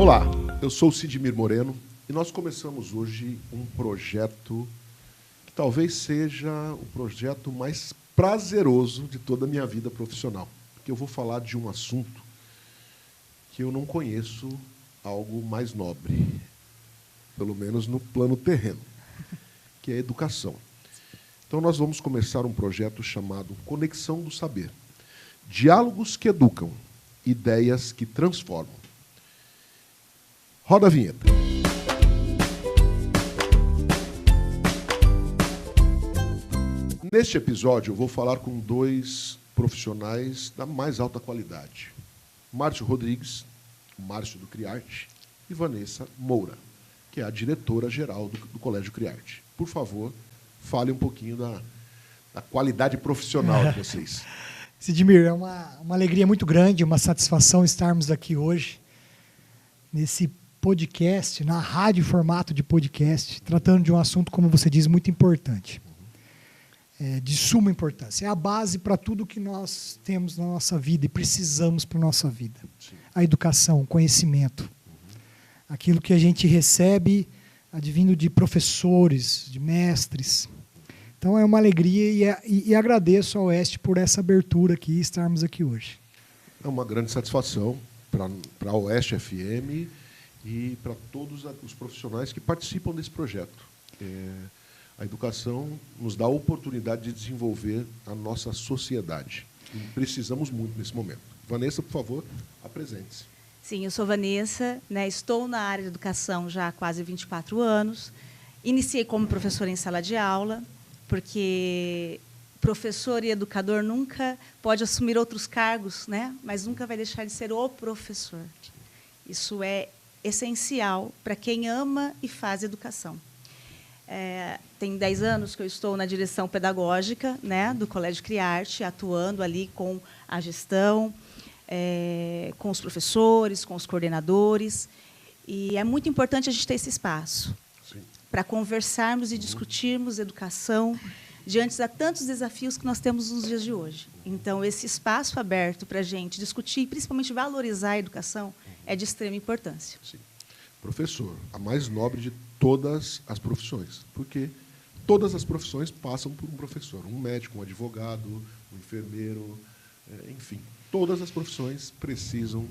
Olá, eu sou o Sidmir Moreno e nós começamos hoje um projeto que talvez seja o projeto mais prazeroso de toda a minha vida profissional, porque eu vou falar de um assunto que eu não conheço algo mais nobre, pelo menos no plano terreno, que é a educação. Então nós vamos começar um projeto chamado Conexão do Saber. Diálogos que educam, ideias que transformam. Roda a vinheta. Neste episódio, eu vou falar com dois profissionais da mais alta qualidade. Márcio Rodrigues, Márcio do Criarte, e Vanessa Moura, que é a diretora-geral do Colégio Criarte. Por favor, fale um pouquinho da qualidade profissional de vocês. Sidmir, é uma alegria muito grande, uma satisfação estarmos aqui hoje, nesse podcast, na rádio formato de podcast, tratando de um assunto, como você diz, muito importante. De suma importância. É a base para tudo que nós temos na nossa vida e precisamos para a nossa vida. Sim. A educação, o conhecimento. Aquilo que a gente recebe advindo de professores, de mestres. Então é uma alegria e agradeço ao Oeste por essa abertura aqui e estarmos aqui hoje. É uma grande satisfação para a Oeste FM e para todos os profissionais que participam desse projeto. A educação nos dá a oportunidade de desenvolver a nossa sociedade. E precisamos muito nesse momento. Vanessa, por favor, apresente-se. Sim, eu sou Vanessa, estou na área de educação já há quase 24 anos. Iniciei como professora em sala de aula, porque professor e educador nunca pode assumir outros cargos, mas nunca vai deixar de ser o professor. Isso é essencial para quem ama e faz educação. Tem 10 anos que eu estou na direção pedagógica do Colégio Criarte, atuando ali com a gestão, com os professores, com os coordenadores. E é muito importante a gente ter esse espaço para conversarmos e discutirmos educação diante de tantos desafios que nós temos nos dias de hoje. Então, esse espaço aberto para a gente discutir e, principalmente, valorizar a educação é de extrema importância. Sim. Professor, a mais nobre de todas as profissões, porque todas as profissões passam por um professor, um médico, um advogado, um enfermeiro, enfim, todas as profissões precisam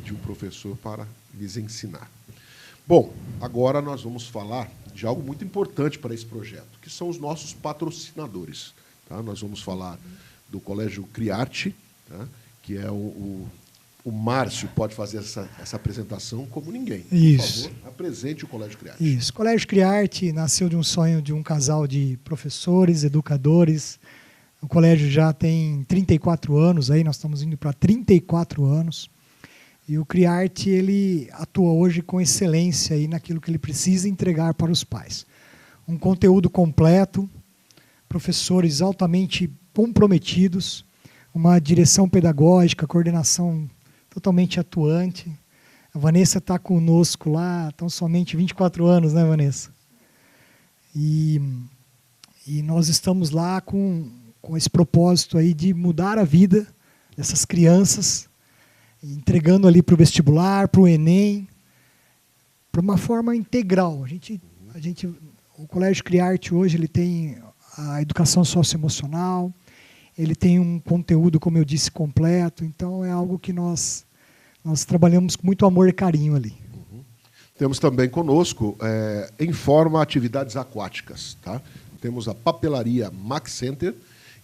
de um professor para lhes ensinar. Bom, agora nós vamos falar de algo muito importante para esse projeto, que são os nossos patrocinadores. Tá? Nós vamos falar do Colégio Criarte, tá? Que é o Márcio pode fazer essa apresentação como ninguém. Isso. Por favor, apresente o Colégio Criarte. Isso. O Colégio Criarte nasceu de um sonho de um casal de professores, educadores. O colégio já tem 34 anos, aí nós estamos indo para 34 anos. E o Criarte, ele atua hoje com excelência aí naquilo que ele precisa entregar para os pais. Um conteúdo completo, professores altamente comprometidos, uma direção pedagógica, coordenação totalmente atuante. A Vanessa está conosco lá, estão somente 24 anos, né, Vanessa? E nós estamos lá com esse propósito aí de mudar a vida dessas crianças, entregando ali para o vestibular, para o Enem, para uma forma integral. O Colégio Criarte hoje ele tem a educação socioemocional, ele tem um conteúdo, como eu disse, completo. Então é algo que nós trabalhamos com muito amor e carinho ali. Uhum. Temos também conosco, em forma, atividades aquáticas. Tá? Temos a papelaria Max Center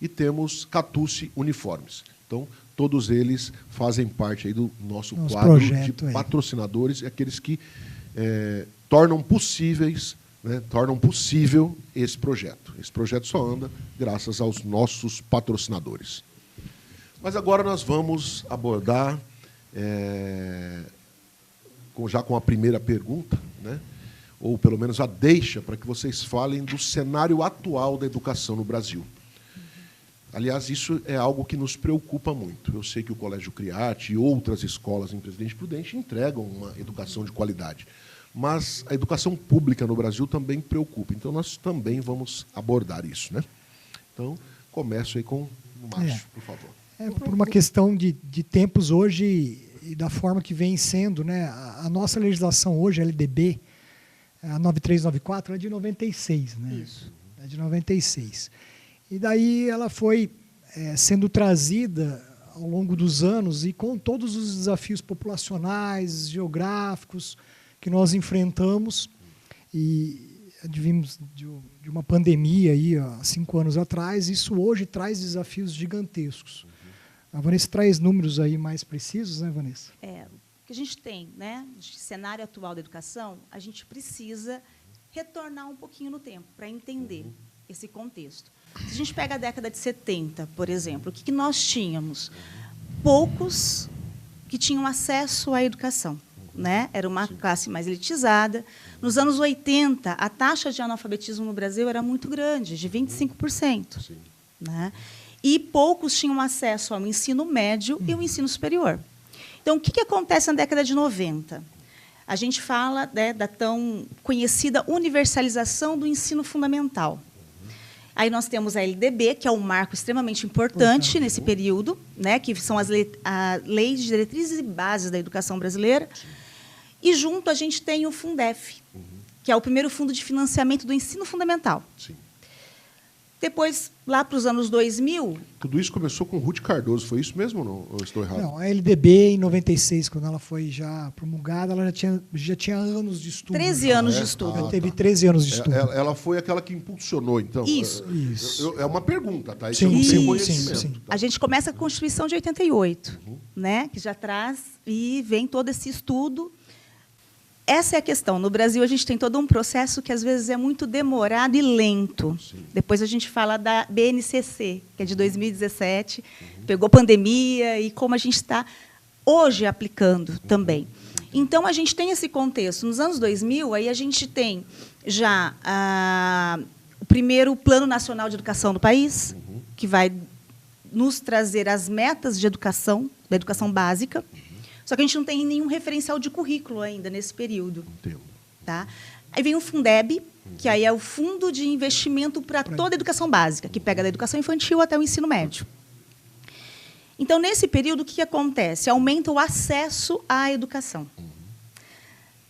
e temos Catucci Uniformes. Então, todos eles fazem parte aí do nosso quadro de patrocinadores, aqueles que tornam possível esse projeto. Esse projeto só anda graças aos nossos patrocinadores. Mas agora nós vamos abordar, já com a primeira pergunta, ou pelo menos a deixa, para que vocês falem do cenário atual da educação no Brasil. Aliás, isso é algo que nos preocupa muito. Eu sei que o Colégio Criarte e outras escolas em Presidente Prudente entregam uma educação de qualidade, mas a educação pública no Brasil também preocupa. Então, nós também vamos abordar isso. Então, começo aí com o Márcio, por favor. Por uma questão de tempos hoje, e da forma que vem sendo, né? A nossa legislação hoje, a LDB, a 9394, é de 96, né? Isso. É de 96. E daí ela foi sendo trazida ao longo dos anos e com todos os desafios populacionais, geográficos que nós enfrentamos, e advimos de uma pandemia aí, há 5 anos atrás, isso hoje traz desafios gigantescos. A Vanessa traz números aí mais precisos, né, Vanessa? O que a gente tem, né, de cenário atual da educação, a gente precisa retornar um pouquinho no tempo para entender esse contexto. Se a gente pega a década de 70, por exemplo, o que nós tínhamos? Poucos que tinham acesso à educação, né? Era uma classe mais elitizada. Nos anos 80, a taxa de analfabetismo no Brasil era muito grande, de 25%. Né? E poucos tinham acesso ao ensino médio e ao ensino superior. Então, o que acontece na década de 90? A gente fala, né, da tão conhecida universalização do ensino fundamental. Aí nós temos a LDB, que é um marco extremamente importante nesse período, né, que são as leis de diretrizes e bases da educação brasileira. E junto a gente tem o Fundef, que é o primeiro fundo de financiamento do ensino fundamental. Sim. Depois, lá para os anos 2000... Tudo isso começou com Ruth Cardoso, foi isso mesmo ou não? Ou eu estou errado? Não, a LDB, em 96, quando ela foi já promulgada, ela já tinha anos de estudo. 13 anos de estudo. Ela teve 13 anos de estudo. Ela foi aquela que impulsionou, então? Isso. É uma pergunta, tá? Isso Sim, eu não sim, tenho conhecimento. sim. Tá? A gente começa com a Constituição de 88, né, que já traz e vem todo esse estudo. Essa é a questão. No Brasil, a gente tem todo um processo que, às vezes, é muito demorado e lento. Sim. Depois a gente fala da BNCC, que é de 2017, pegou pandemia e como a gente está hoje aplicando também. Então, a gente tem esse contexto. Nos anos 2000, aí a gente tem já o primeiro Plano Nacional de Educação do país, que vai nos trazer as metas de educação, da educação básica. Só que a gente não tem nenhum referencial de currículo ainda nesse período. Entendo. Tá? Aí vem o Fundeb, que aí é o Fundo de Investimento para toda a educação básica, que pega da educação infantil até o ensino médio. Então, nesse período, o que acontece? Aumenta o acesso à educação.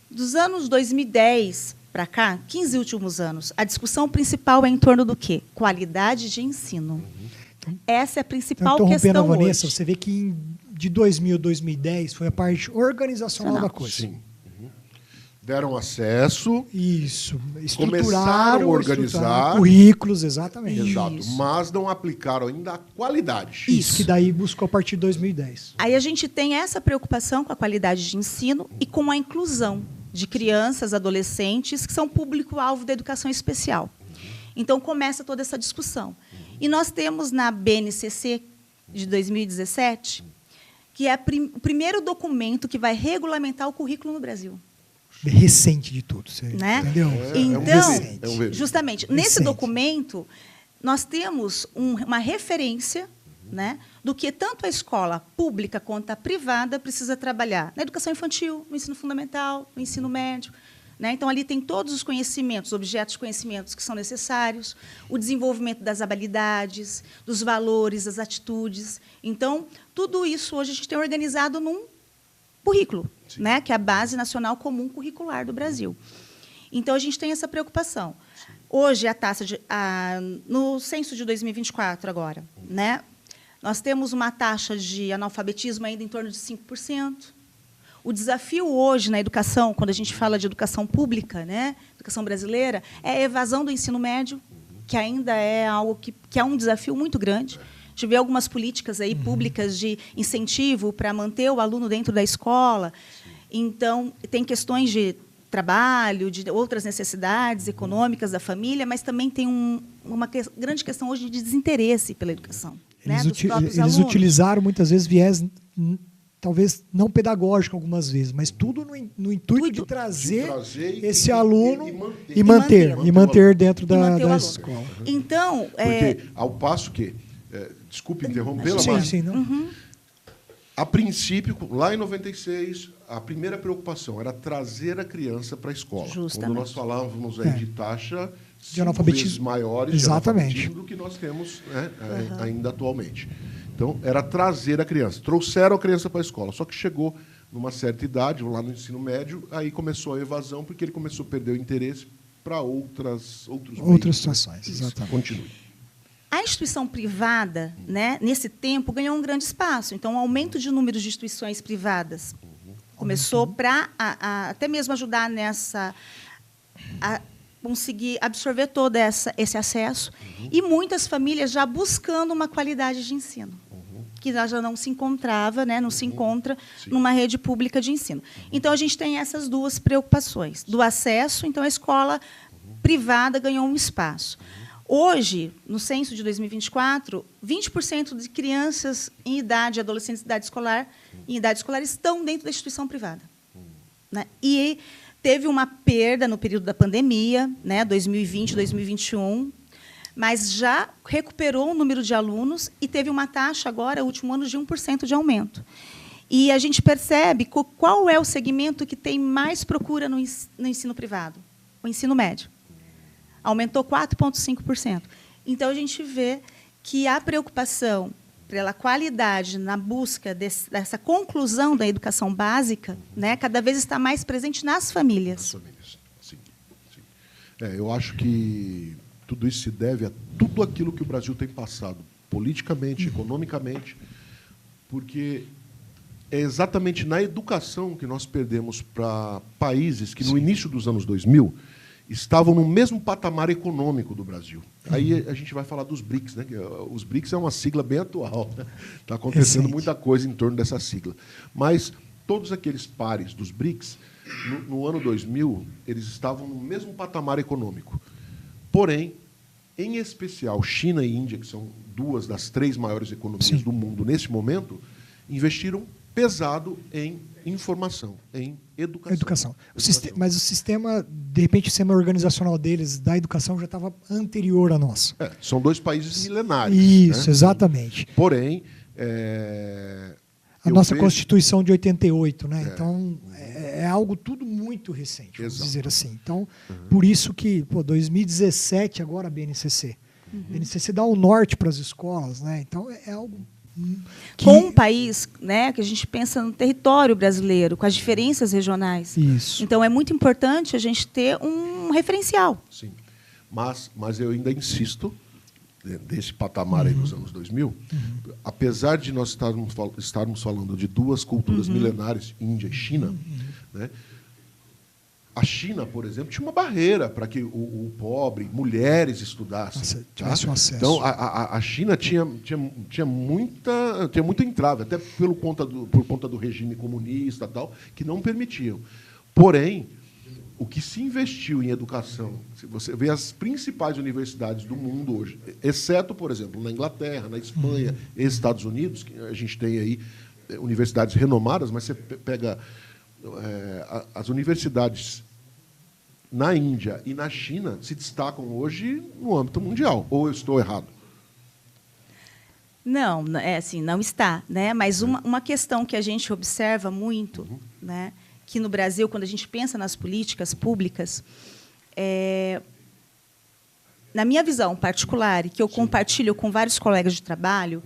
Dos anos 2010 para cá, 15 últimos anos, a discussão principal é em torno do quê? Qualidade de ensino. Essa é a principal questão a Vanessa, hoje. você vê que de 2000 a 2010 foi a parte organizacional da coisa. Sim. Deram acesso. Isso. Começaram a organizar currículos, exatamente. Exato. Isso. Mas não aplicaram ainda a qualidade. Isso, que daí buscou a partir de 2010. Aí a gente tem essa preocupação com a qualidade de ensino e com a inclusão de crianças, adolescentes, que são público-alvo da educação especial. Então, começa toda essa discussão. E nós temos na BNCC de 2017, que é o primeiro documento que vai regulamentar o currículo no Brasil. Recente de tudo, você entendeu? Então, justamente, nesse documento, nós temos uma referência, né, do que tanto a escola pública quanto a privada precisa trabalhar na educação infantil, no ensino fundamental, no ensino médio. Né? Então, ali tem todos os conhecimentos, objetos de conhecimentos que são necessários, o desenvolvimento das habilidades, dos valores, das atitudes. Então, tudo isso hoje a gente tem organizado num currículo, né? Que é a Base Nacional Comum Curricular do Brasil. Então, a gente tem essa preocupação. Hoje, no censo de 2024, agora, né? Nós temos uma taxa de analfabetismo ainda em torno de 5%. O desafio hoje na educação, quando a gente fala de educação pública, né, educação brasileira, é a evasão do ensino médio, que ainda é algo que é um desafio muito grande. A gente vê algumas políticas aí públicas de incentivo para manter o aluno dentro da escola. Então, tem questões de trabalho, de outras necessidades econômicas da família, mas também tem uma grande questão hoje de desinteresse pela educação. Eles utilizaram, muitas vezes, viés... talvez não pedagógico algumas vezes, mas tudo no intuito de trazer esse aluno e manter dentro da escola. Então, porque ao passo que, desculpe interrompê-la, mas a princípio, lá em 96, a primeira preocupação era trazer a criança para a escola. Justamente. Quando nós falávamos aí de taxa de analfabetismo maiores de analfabetismo do que nós temos ainda atualmente. Então, era trazer a criança. Trouxeram a criança para a escola, só que chegou numa certa idade, lá no ensino médio, aí começou a evasão, porque ele começou a perder o interesse para outras situações. Exatamente. Continue. A instituição privada, né, nesse tempo, ganhou um grande espaço. Então, o aumento de número de instituições privadas começou para até mesmo ajudar nessa... a conseguir absorver todo esse acesso. E muitas famílias já buscando uma qualidade de ensino, que já não se encontrava, né, não se encontra numa rede pública de ensino. Então, a gente tem essas duas preocupações. Do acesso, então, a escola privada ganhou um espaço. Hoje, no censo de 2024, 20% de crianças em idade, adolescentes em idade escolar, estão dentro da instituição privada. Né? E teve uma perda no período da pandemia, né, 2020, 2021, mas já recuperou o número de alunos e teve uma taxa agora, último ano, de 1% de aumento. E a gente percebe qual é o segmento que tem mais procura no ensino privado? O ensino médio. Aumentou 4,5%. Então, a gente vê que a preocupação pela qualidade na busca dessa conclusão da educação básica, né, cada vez está mais presente nas famílias. Nas famílias, sim. Eu acho que tudo isso se deve a tudo aquilo que o Brasil tem passado, politicamente, economicamente, porque é exatamente na educação que nós perdemos para países que, no início dos anos 2000, estavam no mesmo patamar econômico do Brasil. Aí a gente vai falar dos BRICS, né? Os BRICS é uma sigla bem atual, né? Está acontecendo muita coisa em torno dessa sigla. Mas todos aqueles pares dos BRICS, no ano 2000, eles estavam no mesmo patamar econômico. Porém, em especial, China e Índia, que são duas das 3 maiores economias do mundo nesse momento, investiram pesado em informação, em educação. Mas o sistema, de repente, o sistema organizacional deles, da educação, já estava anterior a nós. São 2 países milenários. Isso, né? Exatamente. Porém, a nossa Constituição de 88, né? Então, é algo tudo muito recente, vamos dizer assim. Então, por isso que, 2017, agora a BNCC. A BNCC dá o norte para as escolas, né? Então, é algo... Com um país, né, que a gente pensa no território brasileiro, com as diferenças regionais. Isso. Então, é muito importante a gente ter um referencial. Sim. Mas eu ainda insisto, desse patamar aí dos anos 2000, apesar de nós estarmos falando de 2 culturas milenares, Índia e China, né, a China, por exemplo, tinha uma barreira para que o pobre, mulheres estudassem. Tivesse um acesso. Então, a China tinha muito entrave, até por conta do regime comunista tal, que não permitiam. Porém, o que se investiu em educação, se você vê as principais universidades do mundo hoje, exceto, por exemplo, na Inglaterra, na Espanha e Estados Unidos, que a gente tem aí universidades renomadas, mas você pega as universidades na Índia e na China se destacam hoje no âmbito mundial. Ou eu estou errado? Não, assim, não está, né? Mas uma questão que a gente observa muito, né, que no Brasil, quando a gente pensa nas políticas públicas, na minha visão particular, e que eu compartilho com vários colegas de trabalho,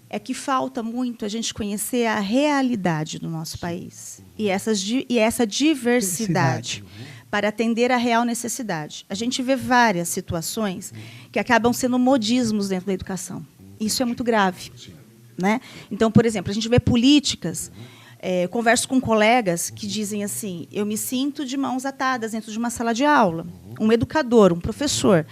é que falta muito a gente conhecer a realidade do nosso país e essa diversidade para atender à real necessidade. A gente vê várias situações que acabam sendo modismos dentro da educação. Isso é muito grave, né? Então, por exemplo, a gente vê políticas, converso com colegas que dizem assim, eu me sinto de mãos atadas dentro de uma sala de aula. Um educador, um professor,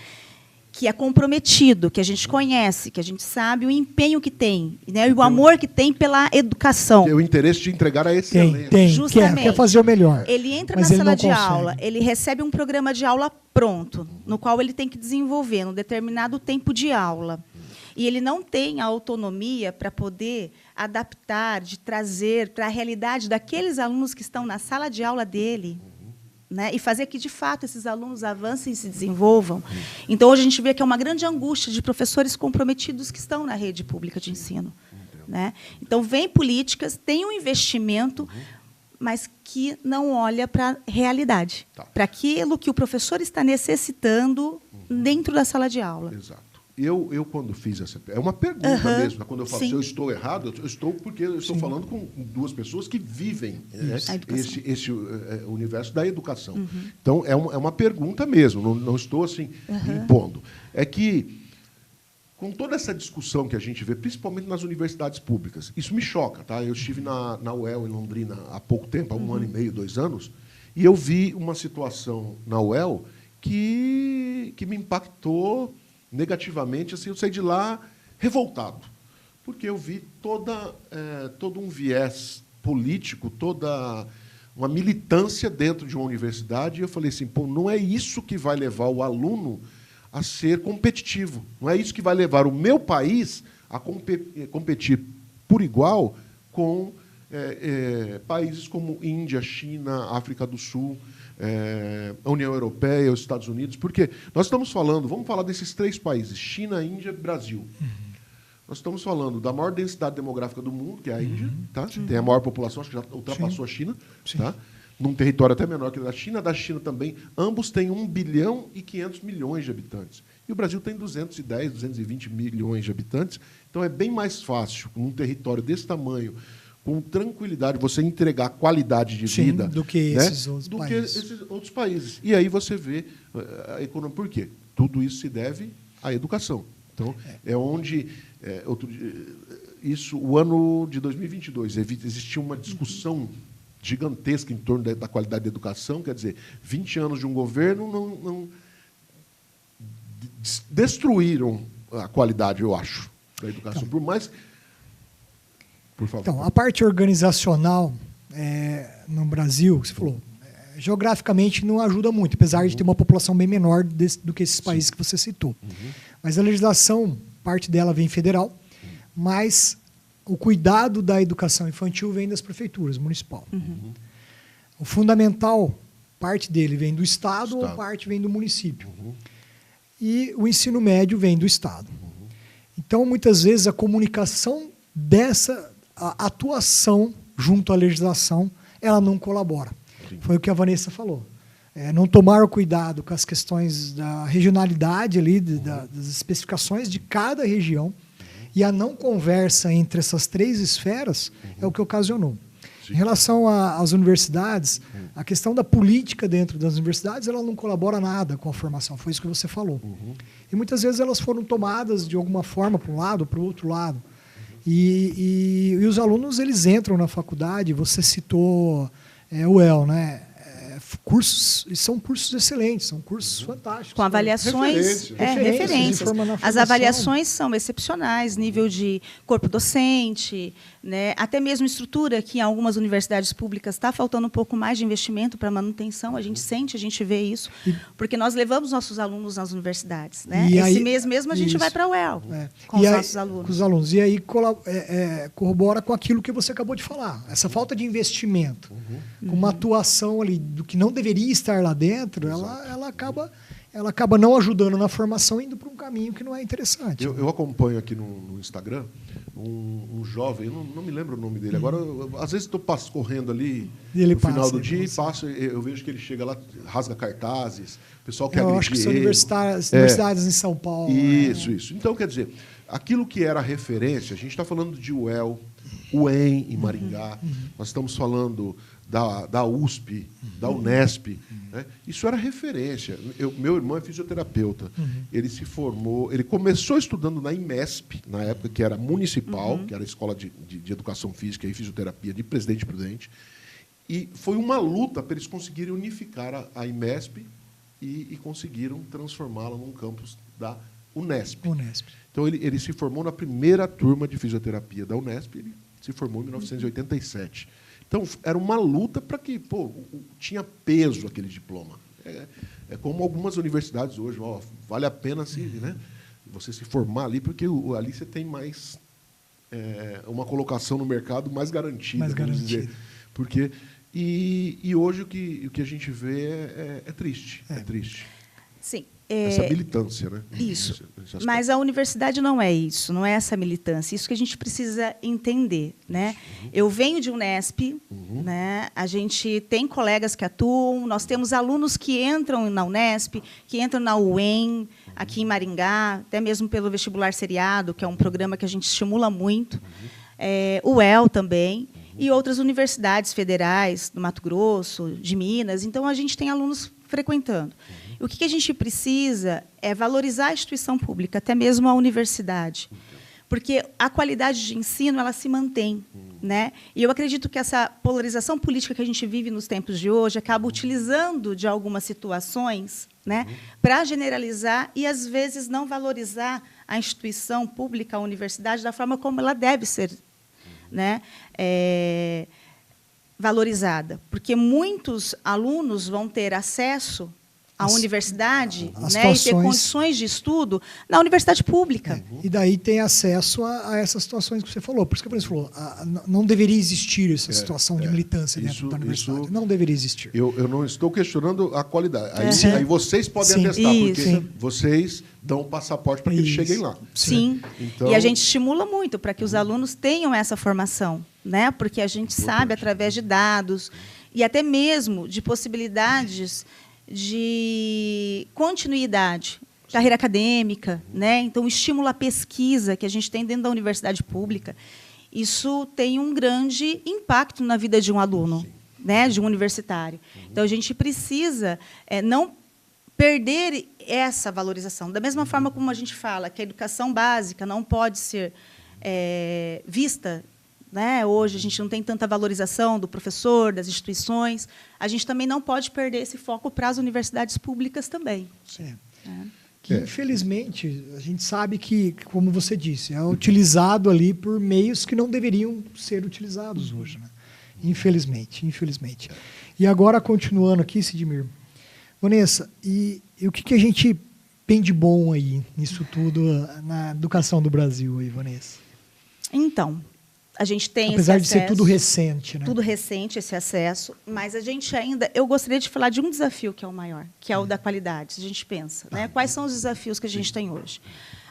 que é comprometido, que a gente conhece, que a gente sabe o empenho que tem, né, e o amor que tem pela educação. Tem o interesse de entregar a excelência. Tem. Justamente. Quer fazer o melhor. Ele entra mas na ele sala de consegue. aula, ele recebe um programa de aula pronto, no qual ele tem que desenvolver num determinado tempo de aula. E ele não tem a autonomia para poder adaptar, de trazer para a realidade daqueles alunos que estão na sala de aula dele, né, e fazer que, de fato, esses alunos avancem e se desenvolvam. Então, hoje a gente vê que é uma grande angústia de professores comprometidos que estão na rede pública de ensino. Né? Então, vem políticas, tem um investimento, mas que não olha para a realidade, para aquilo que o professor está necessitando dentro da sala de aula. Exato. eu quando fiz essa... É uma pergunta mesmo. Quando eu falo se eu estou errado, eu estou porque eu estou falando com duas pessoas que vivem, né, esse universo da educação. Então, é uma pergunta mesmo, não estou assim impondo. É que, com toda essa discussão que a gente vê, principalmente nas universidades públicas, isso me choca. Tá? Eu estive na UEL, em Londrina, há pouco tempo, há 1 ano e meio, 2 anos, e eu vi uma situação na UEL que me impactou negativamente. Assim, eu saí de lá revoltado, porque eu vi todo um viés político, toda uma militância dentro de uma universidade, e eu falei assim, pô, não é isso que vai levar o aluno a ser competitivo, não é isso que vai levar o meu país a competir por igual com países como Índia, China, África do Sul, a União Europeia, os Estados Unidos, porque nós estamos falando, vamos falar desses 3 países, China, Índia, Brasil. Nós estamos falando da maior densidade demográfica do mundo, que é a Índia, tá? Tem a maior população, acho que já ultrapassou a China, tá? Num território até menor que o da China. Da China também, ambos têm 1 bilhão e 500 milhões de habitantes. E o Brasil tem 210, 220 milhões de habitantes. Então, é bem mais fácil, num território desse tamanho, com tranquilidade, você entregar qualidade de vida do que esses outros países. E aí você vê a economia. Por quê? Tudo isso se deve à educação. Então, é onde... o ano de 2022, existia uma discussão gigantesca em torno da qualidade da educação. Quer dizer, 20 anos de um governo não destruíram a qualidade, eu acho, da educação. Por mais... Por favor. Então, a parte organizacional no Brasil, que você falou, geograficamente não ajuda muito, apesar de ter uma população bem menor do que esses países que você citou. Mas a legislação, parte dela vem federal, mas o cuidado da educação infantil vem das prefeituras municipal. O fundamental, parte dele vem do Estado ou parte vem do município. E o ensino médio vem do Estado. Então, muitas vezes, a comunicação a atuação junto à legislação, ela não colabora. Foi o que a Vanessa falou. Não tomaram cuidado com as questões da regionalidade ali, das especificações de cada região, e a não conversa entre essas 3 esferas é o que ocasionou. Em relação às universidades, a questão da política dentro das universidades, ela não colabora nada com a formação, foi isso que você falou. E muitas vezes elas foram tomadas de alguma forma para um lado ou para o outro lado. E os alunos, eles entram na faculdade, você citou o UEL, né? São cursos excelentes, são cursos fantásticos. Com avaliações, referências. As avaliações são excepcionais, nível de corpo docente, né? Até mesmo estrutura, que em algumas universidades públicas está faltando um pouco mais de investimento para manutenção, a gente sente, a gente vê isso, porque nós levamos nossos alunos nas universidades. Né? Esse mês mesmo a gente vai para a UEL com os nossos alunos. Com os alunos. E aí corrobora com aquilo que você acabou de falar, essa falta de investimento, com uma atuação ali do que não deveria estar lá dentro, ela acaba não ajudando na formação, indo para um caminho que não é interessante. Eu acompanho aqui no Instagram um jovem, eu não me lembro o nome dele. Agora, às vezes, estou correndo ali no final do dia e eu vejo que ele chega lá, rasga cartazes, o pessoal quer agredir. Eu acho que são universidades em São Paulo. Isso. Então, quer dizer, aquilo que era referência, a gente está falando de UEL, UEM em Maringá, nós estamos falando da USP, da Unesp. Né? Isso era referência. Meu irmão é fisioterapeuta. Ele se formou, ele começou estudando na IMESP, na época que era municipal, que era a Escola de Educação Física e Fisioterapia de Presidente Prudente. E foi uma luta para eles conseguirem unificar a IMESP e conseguiram transformá-la num campus da Unesp. Então, ele se formou na primeira turma de fisioterapia da Unesp, ele se formou em 1987. Então, era uma luta para que tinha peso aquele diploma. É como algumas universidades hoje, vale a pena você se formar ali, porque ali você tem mais uma colocação no mercado mais garantida. Vamos dizer. Porque, e hoje o que a gente vê é triste. É triste. Sim. Essa militância, né? Isso. Mas a universidade não é isso, não é essa militância. Isso que a gente precisa entender. Né? Eu venho de Unesp, né? A gente tem colegas que atuam, nós temos alunos que entram na Unesp, que entram na UEM, aqui em Maringá, até mesmo pelo vestibular seriado, que é um programa que a gente estimula muito, o UEL também, e outras universidades federais do Mato Grosso, de Minas. Então, a gente tem alunos frequentando. O que a gente precisa é valorizar a instituição pública, até mesmo a universidade, porque a qualidade de ensino ela se mantém, né? E eu acredito que essa polarização política que a gente vive nos tempos de hoje acaba utilizando de algumas situações, né, para generalizar e às vezes não valorizar a instituição pública, a universidade, da forma como ela deve ser, né, valorizada, porque muitos alunos vão ter acesso à universidade, né, e ter condições de estudo na universidade pública. E daí tem acesso a essas situações que você falou. Por isso que a Vanessa falou, não deveria existir essa situação de militância dentro da universidade. Não deveria existir. Eu não estou questionando a qualidade. Aí vocês podem atestar, porque vocês dão um passaporte para que eles cheguem lá. Sim. Então, e a gente estimula muito para que os alunos tenham essa formação, né? Porque a gente sabe, através de dados e até mesmo de possibilidades de continuidade, carreira acadêmica, né? Então, o estímulo à pesquisa que a gente tem dentro da universidade pública, isso tem um grande impacto na vida de um aluno, né? De um universitário. Então, a gente precisa não perder essa valorização. Da mesma forma como a gente fala que a educação básica não pode ser vista, né? Hoje a gente não tem tanta valorização do professor, das instituições. A gente também não pode perder esse foco para as universidades públicas também. Sim. Que, infelizmente, a gente sabe que, como você disse, é utilizado ali por meios que não deveriam ser utilizados hoje, né? Infelizmente. E agora, continuando aqui, Sidmir, Vanessa, e o que a gente tem de bom aí nisso tudo na educação do Brasil, aí, Vanessa? Então, a gente tem apesar esse de ser tudo recente, né? Tudo recente, esse acesso, mas a gente ainda... Eu gostaria de falar de um desafio que é o maior, que é o da qualidade, se a gente pensa, né? Quais são os desafios que a gente tem hoje?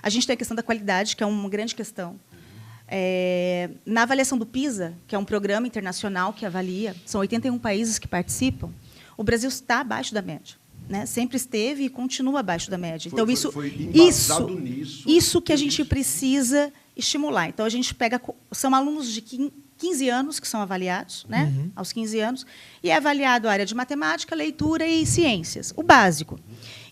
A gente tem a questão da qualidade, que é uma grande questão. Na avaliação do PISA, que é um programa internacional que avalia, são 81 países que participam, o Brasil está abaixo da média, né? Sempre esteve e continua abaixo da média. Então, isso que a gente precisa estimular. Então, a gente pega... São alunos de 15 anos que são avaliados, né? Aos 15 anos, e é avaliado a área de matemática, leitura e ciências, o básico.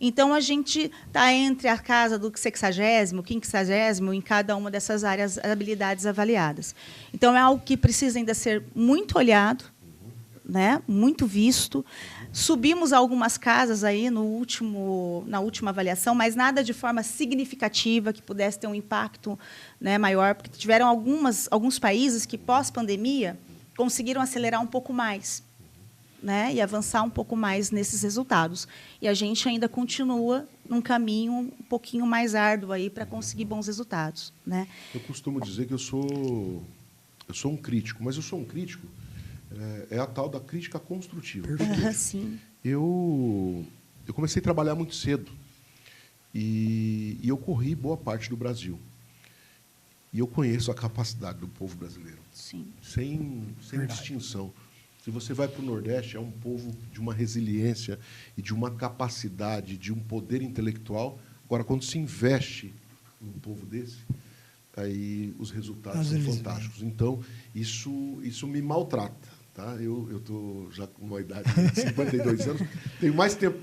Então, a gente está entre a casa do 60º, 50º, em cada uma dessas áreas, habilidades avaliadas. Então, é algo que precisa ainda ser muito olhado, né? Muito visto. Subimos algumas casas aí na última avaliação, mas nada de forma significativa que pudesse ter um impacto, né, maior, porque tiveram alguns países que, pós-pandemia, conseguiram acelerar um pouco mais, né, e avançar um pouco mais nesses resultados. E a gente ainda continua num caminho um pouquinho mais árduo aí para conseguir bons resultados, né? Eu costumo dizer que eu sou um crítico, mas eu sou um crítico é a tal da crítica construtiva. Sim. Eu comecei a trabalhar muito cedo e eu corri boa parte do Brasil. E eu conheço a capacidade do povo brasileiro. Sim. Sem distinção. Se você vai para o Nordeste, é um povo de uma resiliência e de uma capacidade, de um poder intelectual. Agora, quando se investe num povo desse, aí os resultados são fantásticos. Então, isso me maltrata. Tá? Eu estou já com uma idade de 52 anos, tenho mais tempo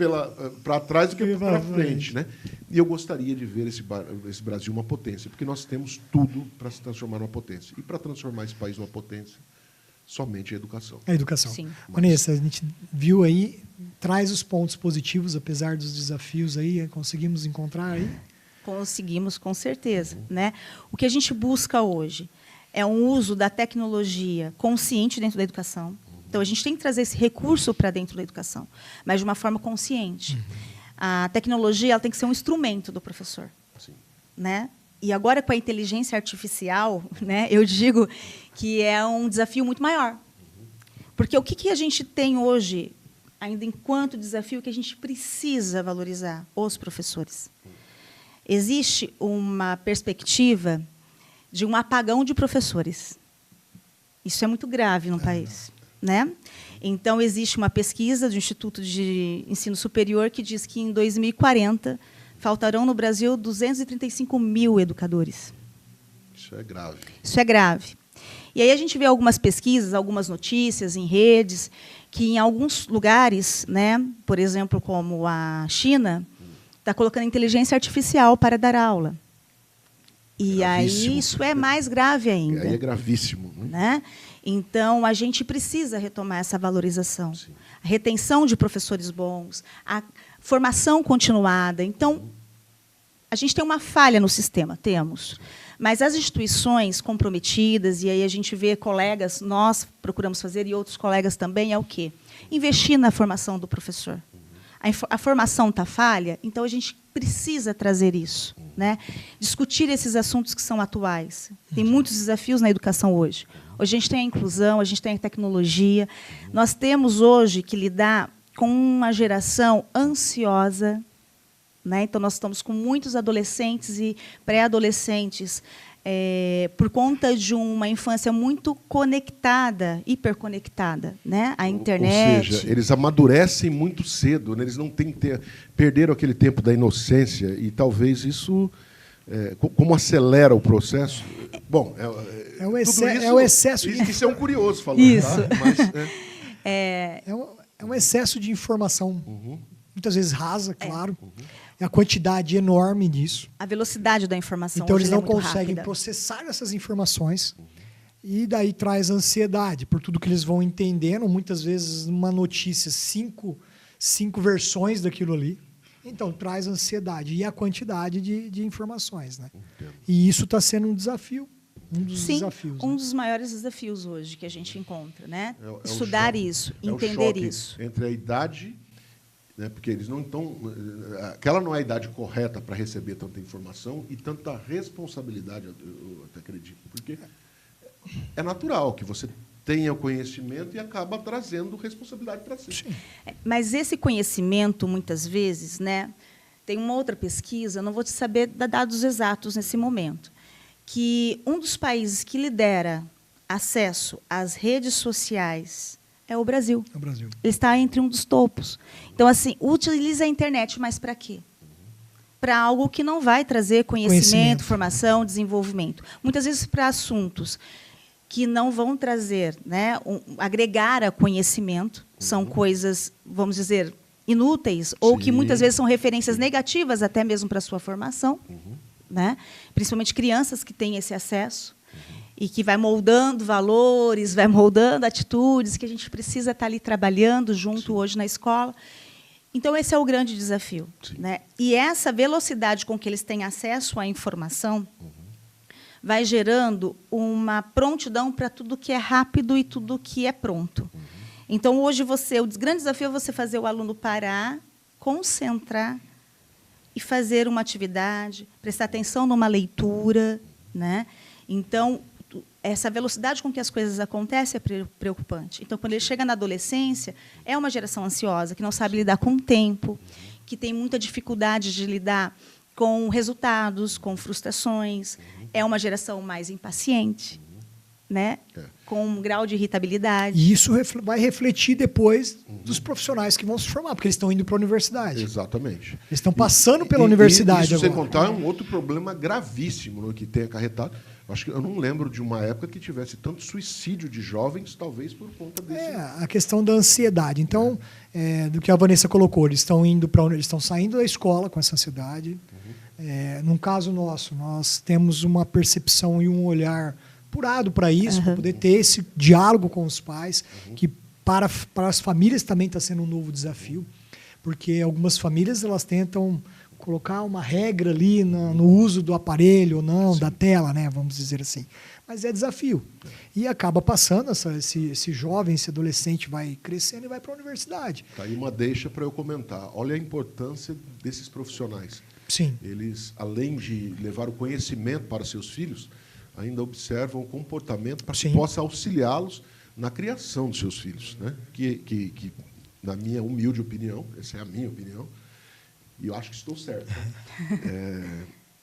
para trás do que para frente, né? E eu gostaria de ver esse Brasil uma potência, porque nós temos tudo para se transformar numa potência. E para transformar esse país numa potência, somente a educação. A educação. Sim. Vanessa, a gente viu aí, traz os pontos positivos, apesar dos desafios aí, conseguimos encontrar aí? Conseguimos, com certeza, né? O que a gente busca hoje é um uso da tecnologia consciente dentro da educação. Então, a gente tem que trazer esse recurso para dentro da educação, mas de uma forma consciente. A tecnologia ela tem que ser um instrumento do professor. Sim. Né? E agora, com a inteligência artificial, né, eu digo que é um desafio muito maior. Porque o que a gente tem hoje, ainda enquanto desafio, que a gente precisa valorizar? Os professores. Existe uma perspectiva de um apagão de professores. Isso é muito grave no país, né? Então, existe uma pesquisa do Instituto de Ensino Superior que diz que, em 2040, faltarão no Brasil 235 mil educadores. Isso é grave. Isso é grave. E aí a gente vê algumas pesquisas, algumas notícias em redes, que em alguns lugares, né, por exemplo, como a China, está colocando inteligência artificial para dar aula. E Gravíssimo. aí isso é mais grave ainda. Aí é gravíssimo. Né? Então, a gente precisa retomar essa valorização. Sim. A retenção de professores bons, a formação continuada. Então, a gente tem uma falha no sistema, temos. Mas as instituições comprometidas, e aí a gente vê colegas, nós procuramos fazer, e outros colegas também, é o quê? Investir na formação do professor. A formação está falha, então a gente precisa trazer isso, né? Discutir esses assuntos que são atuais. Tem muitos desafios na educação hoje. Hoje a gente tem a inclusão, a gente tem a tecnologia. Nós temos hoje que lidar com uma geração ansiosa, né? Então, nós estamos com muitos adolescentes e pré-adolescentes por conta de uma infância muito conectada, hiperconectada, né? À internet. Ou seja, eles amadurecem muito cedo, né? Eles não têm perderam aquele tempo da inocência e talvez isso, como acelera o processo. Bom, é o excesso. Isso é um curioso falando. Isso. Tá? Mas, é um excesso de informação, muitas vezes rasa, claro. É a quantidade enorme disso. A velocidade da informação. Então, eles não é muito conseguem rápida. processar essas informações e daí traz ansiedade por tudo que eles vão entendendo. Muitas vezes, numa notícia, cinco versões daquilo ali. Então, traz ansiedade e a quantidade de informações. Né? E isso está sendo um desafio. Um dos desafios. Um dos maiores desafios hoje que a gente encontra. Né? É Estudar isso, entender isso. Entre a idade, né, porque eles não estão. Aquela não é a idade correta para receber tanta informação e tanta responsabilidade, eu até acredito. Porque é natural que você tenha o conhecimento e acaba trazendo responsabilidade para si. Sim. Mas esse conhecimento, muitas vezes, né, tem uma outra pesquisa, não vou te saber dados exatos nesse momento, que um dos países que lidera acesso às redes sociais é o Brasil. No Brasil. Ele está entre um dos topos. Então, assim, utiliza a internet, mas para quê? Para algo que não vai trazer conhecimento, formação, desenvolvimento. Muitas vezes para assuntos que não vão trazer, né, agregar a conhecimento, são coisas, vamos dizer, inúteis, ou que muitas vezes são referências negativas até mesmo para a sua formação, né? Principalmente crianças que têm esse acesso e que vai moldando valores, vai moldando atitudes que a gente precisa estar ali trabalhando junto hoje na escola. Então, esse é o grande desafio. Né? E essa velocidade com que eles têm acesso à informação vai gerando uma prontidão para tudo que é rápido e tudo que é pronto. Então, hoje, o grande desafio é você fazer o aluno parar, concentrar e fazer uma atividade, prestar atenção numa leitura. Né? Então, essa velocidade com que as coisas acontecem é preocupante. Então, quando ele chega na adolescência, é uma geração ansiosa, que não sabe lidar com o tempo, que tem muita dificuldade de lidar com resultados, com frustrações. É uma geração mais impaciente, né? Com um grau de irritabilidade. E isso vai refletir depois dos profissionais que vão se formar, porque eles estão indo para a universidade. Exatamente. Eles estão passando pela universidade isso, agora. sem contar, é um outro problema gravíssimo, né, que tem acarretado. Acho que eu não lembro de uma época que tivesse tanto suicídio de jovens, talvez por conta desse. A questão da ansiedade. Então, do que a Vanessa colocou, eles estão saindo da escola com essa ansiedade. Num caso nosso, nós temos uma percepção e um olhar apurado para isso, para poder ter esse diálogo com os pais, que para as famílias também está sendo um novo desafio, porque algumas famílias elas tentam colocar uma regra ali no uso do aparelho ou não, da tela, né, vamos dizer assim. Mas é desafio. E acaba passando, esse jovem, esse adolescente vai crescendo e vai para a universidade. Tá aí uma deixa para eu comentar. Olha a importância desses profissionais. Sim. Eles, além de levar o conhecimento para seus filhos, ainda observam o comportamento para que possa auxiliá-los na criação dos seus filhos. Né? Que, na minha humilde opinião, essa é a minha opinião, e eu acho que estou certo.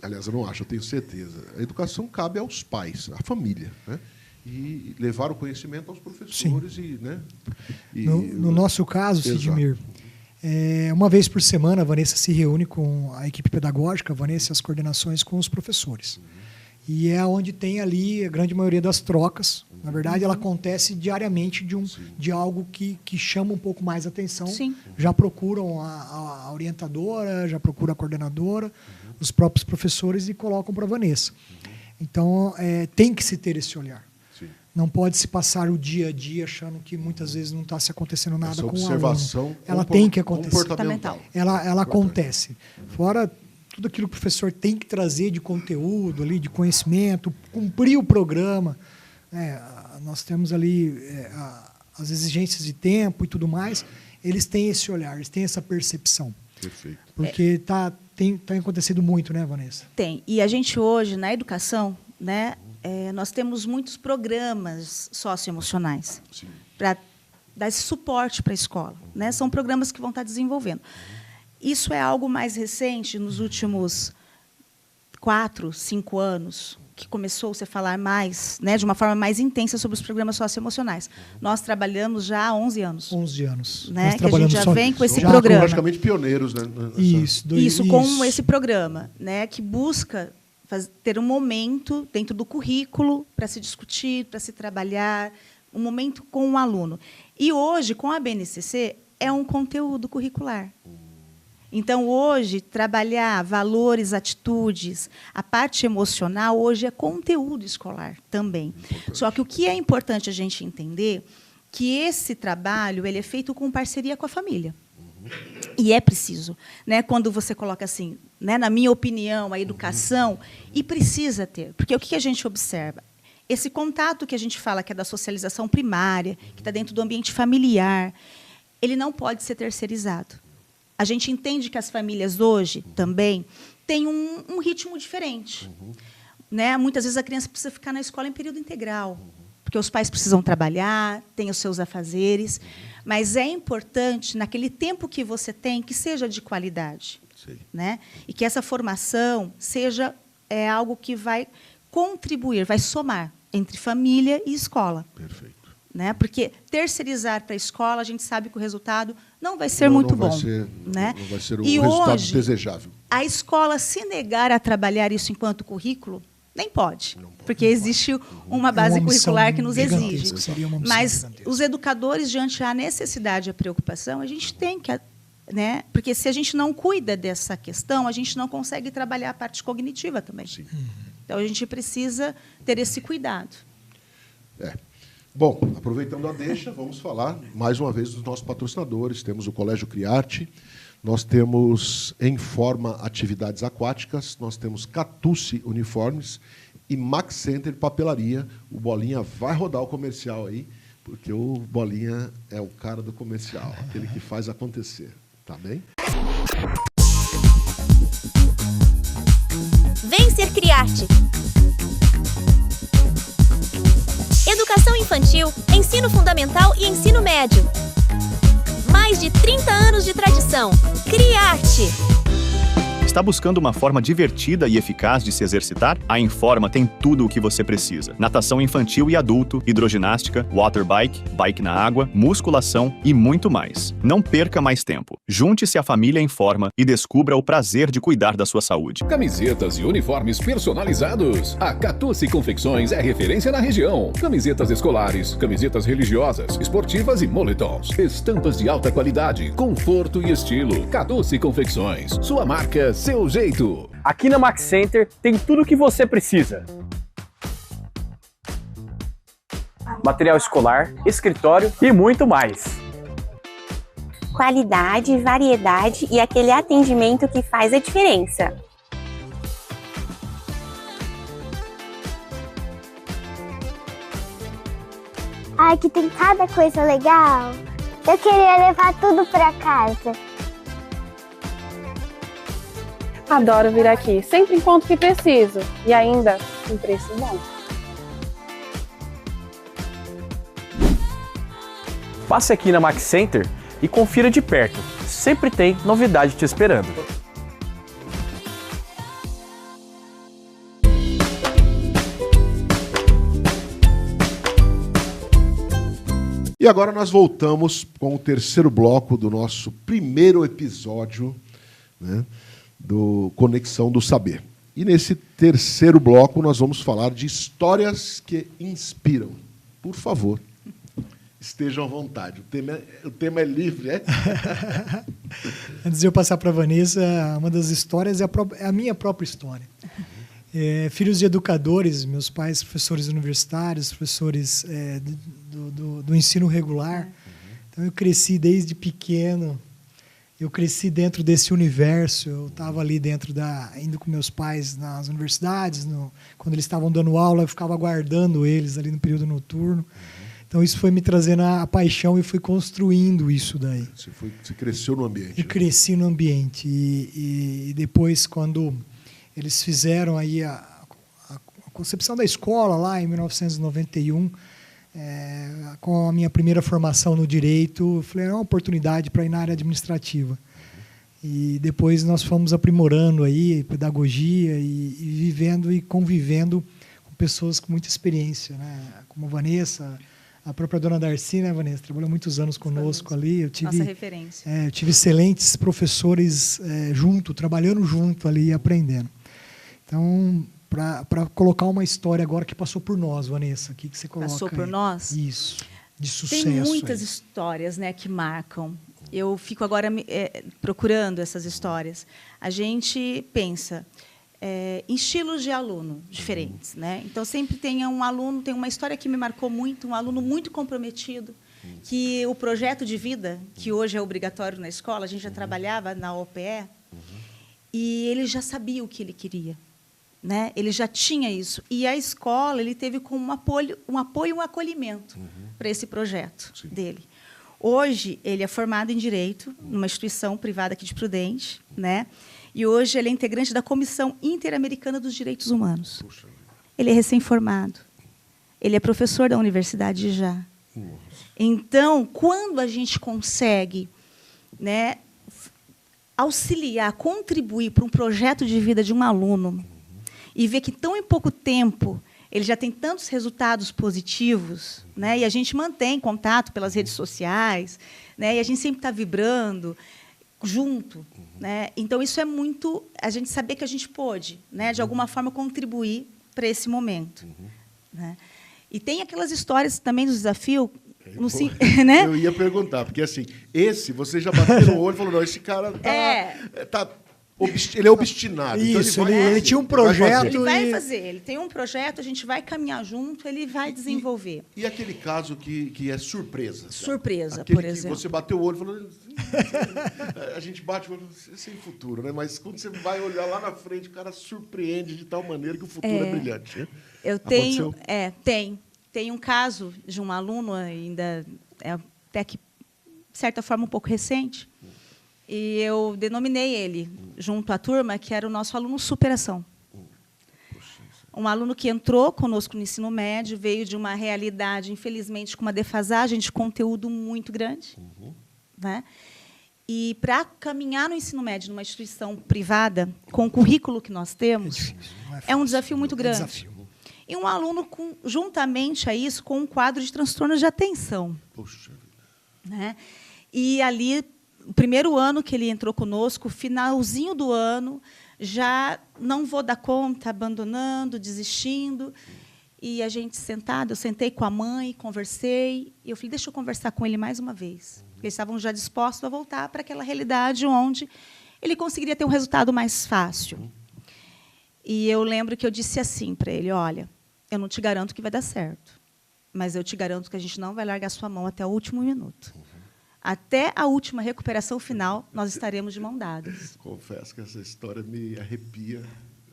Aliás, eu não acho, eu tenho certeza. A educação cabe aos pais, à família, né? E levar o conhecimento aos professores. No nosso caso, Sidmir, Uma vez por semana, a Vanessa se reúne com a equipe pedagógica, a Vanessa e as coordenações com os professores. E é onde tem ali a grande maioria das trocas. Na verdade, ela acontece diariamente de algo que chama um pouco mais atenção. Sim. Já procuram a orientadora, já procuram a coordenadora, os próprios professores e colocam para a Vanessa. Então, tem que se ter esse olhar. Sim. Não pode se passar o dia a dia achando que muitas vezes não está se acontecendo nada Essa com o observação aluno. Ela tem que acontecer. comportamental. Ela acontece. Fora tudo aquilo que o professor tem que trazer de conteúdo, ali, de conhecimento, cumprir o programa. Nós temos ali as exigências de tempo e tudo mais. Eles têm esse olhar, eles têm essa percepção. Perfeito. Porque tem acontecido muito, né, Vanessa? Tem. E a gente hoje, na educação, né, nós temos muitos programas socioemocionais para dar esse suporte para a escola. Né? São programas que vão estar desenvolvendo. Isso é algo mais recente, nos últimos 4, 5 anos, que começou-se a falar mais, né, de uma forma mais intensa sobre os programas socioemocionais. Nós trabalhamos já há 11 anos. 11 anos. Né, que a gente já vem com esse programa. Praticamente pioneiros, né? Isso, com esse programa, né, que busca ter um momento dentro do currículo para se discutir, para se trabalhar, um momento com o aluno. E hoje, com a BNCC, é um conteúdo curricular. Então, hoje, trabalhar valores, atitudes, a parte emocional, hoje é conteúdo escolar também. Só que o que é importante a gente entender que esse trabalho ele é feito com parceria com a família. E é preciso. Né? Quando você coloca assim, né, na minha opinião, a educação, e precisa ter. Porque o que a gente observa? Esse contato que a gente fala, que é da socialização primária, que está dentro do ambiente familiar, ele não pode ser terceirizado. A gente entende que as famílias hoje também têm um ritmo diferente. Né? Muitas vezes a criança precisa ficar na escola em período integral, porque os pais precisam trabalhar, têm os seus afazeres, mas é importante, naquele tempo que você tem, que seja de qualidade. Né? E que essa formação seja algo que vai contribuir, vai somar entre família e escola. Perfeito. Né? Porque terceirizar para a escola, a gente sabe que o resultado não vai ser muito bom. Né? Não vai ser o e resultado hoje, desejável. A escola se negar a trabalhar isso enquanto currículo, nem pode. Porque existe uma base curricular que nos exige. Mas os educadores, diante da necessidade e a preocupação, a gente tem que... Né? Porque se a gente não cuida dessa questão, a gente não consegue trabalhar a parte cognitiva também. Sim. Então, a gente precisa ter esse cuidado. Bom, aproveitando a deixa, vamos falar mais uma vez dos nossos patrocinadores. Temos o Colégio Criarte, nós temos Informa Atividades Aquáticas, nós temos Catucci Uniformes e Max Center Papelaria. O Bolinha vai rodar o comercial aí, porque o Bolinha é o cara do comercial, aquele que faz acontecer. Tá bem? Vem ser Criarte. Educação infantil, ensino fundamental e ensino médio. Mais de 30 anos de tradição. Criarte. Está buscando uma forma divertida e eficaz de se exercitar? A Informa tem tudo o que você precisa. Natação infantil e adulto, hidroginástica, water bike, bike na água, musculação e muito mais. Não perca mais tempo. Junte-se à família Informa e descubra o prazer de cuidar da sua saúde. Camisetas e uniformes personalizados. A Catucci Confecções é referência na região. Camisetas escolares, camisetas religiosas, esportivas e moletons. Estampas de alta qualidade, conforto e estilo. Catucci Confecções. Sua marca, seu jeito. Aqui na Max Center tem tudo o que você precisa. Material escolar, escritório e muito mais. Qualidade, variedade e aquele atendimento que faz a diferença. Ai, que tem cada coisa legal. Eu queria levar tudo para casa. Adoro vir aqui, sempre encontro o que preciso e ainda com preço bom. Passe aqui na Max Center e confira de perto, sempre tem novidade te esperando. E agora nós voltamos com o terceiro bloco do nosso primeiro episódio, né, do Conexão do Saber. E nesse terceiro bloco nós vamos falar de histórias que inspiram. Por favor, estejam à vontade. O tema é livre, é? Antes de eu passar para a Vanessa, uma das histórias é a minha própria história. Filhos de educadores, meus pais professores universitários, professores do ensino regular. Então, eu cresci desde pequeno, eu cresci dentro desse universo, eu estava ali dentro indo com meus pais nas universidades, quando eles estavam dando aula, eu ficava aguardando eles ali no período noturno. Então, isso foi me trazendo a paixão e fui construindo isso daí. Você cresceu no ambiente. Eu cresci no ambiente. E depois, quando eles fizeram aí a concepção da escola, lá em 1991, com a minha primeira formação no direito, eu falei, é uma oportunidade para ir na área administrativa. E depois nós fomos aprimorando aí pedagogia e vivendo e convivendo com pessoas com muita experiência, né? Como a Vanessa, a própria dona Darcy, né, Vanessa? Trabalhou muitos anos conosco ali. Nossa referência. Eu tive excelentes professores trabalhando junto ali e aprendendo. Então, para colocar uma história agora que passou por nós, Vanessa, o que você coloca? Passou por nós? Isso, de sucesso. Tem muitas aí. Histórias, né, que marcam. Eu fico agora procurando essas histórias. A gente pensa em estilos de aluno diferentes, né? Então, sempre tem um aluno, tem uma história que me marcou muito, um aluno muito comprometido, que o projeto de vida, que hoje é obrigatório na escola, a gente já trabalhava na OPE, e ele já sabia o que ele queria, né? Ele já tinha isso. E a escola, ele teve como um apoio, um acolhimento para esse projeto dele. Hoje, ele é formado em Direito, numa instituição privada aqui de Prudente, né? E hoje ele é integrante da Comissão Interamericana dos Direitos Humanos. Ele é recém-formado. Ele é professor da Universidade de Já. Então, quando a gente consegue, né, auxiliar, contribuir para um projeto de vida de um aluno e ver que, tão em pouco tempo, ele já tem tantos resultados positivos, né, e a gente mantém contato pelas redes sociais, né, e a gente sempre está vibrando junto, né? Então, isso é muito... A gente saber que a gente pôde, né, de alguma forma, contribuir para esse momento. Né? E tem aquelas histórias também do desafio... né? Eu ia perguntar, porque assim, você já bateu no olho e falou, não, esse cara ele é obstinado. Isso, então ele tinha um projeto. Ele vai fazer, ele tem um projeto, a gente vai caminhar junto, ele vai desenvolver. E aquele caso que é surpresa? Surpresa, por exemplo. Você bateu o olho e falou, a gente bate o olho sem futuro, né? Mas quando você vai olhar lá na frente, o cara surpreende de tal maneira que o futuro é brilhante. Né? Eu tenho... Tem um caso de um aluno, ainda até que, de certa forma, um pouco recente, e eu denominei ele, junto à turma, que era o nosso aluno superação. Um aluno que entrou conosco no ensino médio, veio de uma realidade, infelizmente, com uma defasagem de conteúdo muito grande. Né? E, para caminhar no ensino médio, numa instituição privada, com o currículo que nós temos, é um desafio muito grande. E um aluno, juntamente a isso, com um quadro de transtorno de atenção. Poxa. Né? E ali, o primeiro ano que ele entrou conosco, finalzinho do ano, já não vou dar conta, abandonando, desistindo. E a gente sentado, eu sentei com a mãe, conversei, e eu falei, deixa eu conversar com ele mais uma vez. Eles estavam já dispostos a voltar para aquela realidade onde ele conseguiria ter um resultado mais fácil. E eu lembro que eu disse assim para ele, olha, eu não te garanto que vai dar certo, mas eu te garanto que a gente não vai largar sua mão até o último minuto. Até a última recuperação final, nós estaremos de mão dadas. Confesso que essa história me arrepia,